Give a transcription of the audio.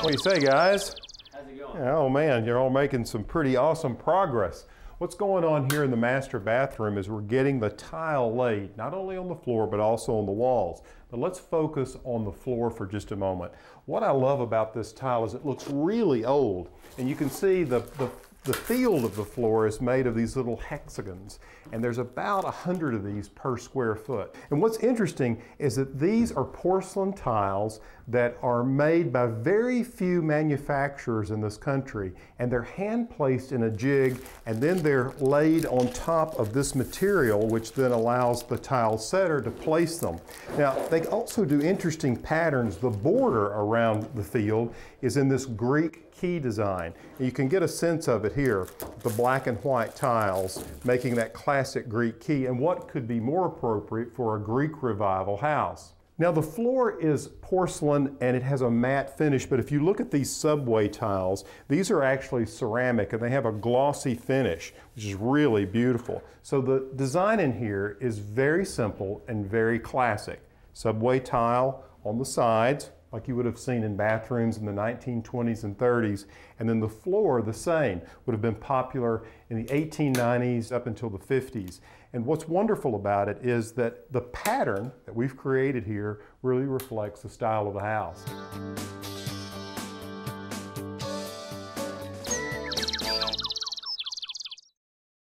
What do you say, guys? How's it going? Oh man, you're all making some pretty awesome progress. What's going on here in the master bathroom is we're getting the tile laid, not only on the floor, but also on the walls. But let's focus on the floor for just a moment. What I love about this tile is it looks really old, and you can see the field of the floor is made of these little hexagons, and there's about 100 of these per square foot. And what's interesting is that these are porcelain tiles that are made by very few manufacturers in this country, and they're hand placed in a jig, and then they're laid on top of this material, which then allows the tile setter to place them. Now, they also do interesting patterns. The border around the field is in this Greek key design. You can get a sense of it here, the black and white tiles making that classic Greek key, and what could be more appropriate for a Greek revival house. Now the floor is porcelain and it has a matte finish, but if you look at these subway tiles, these are actually ceramic and they have a glossy finish, which is really beautiful. So the design in here is very simple and very classic. Subway tile on the sides, like you would have seen in bathrooms in the 1920s and 30s, and then the floor, the same, would have been popular in the 1890s up until the 50s. And what's wonderful about it is that the pattern that we've created here really reflects the style of the house.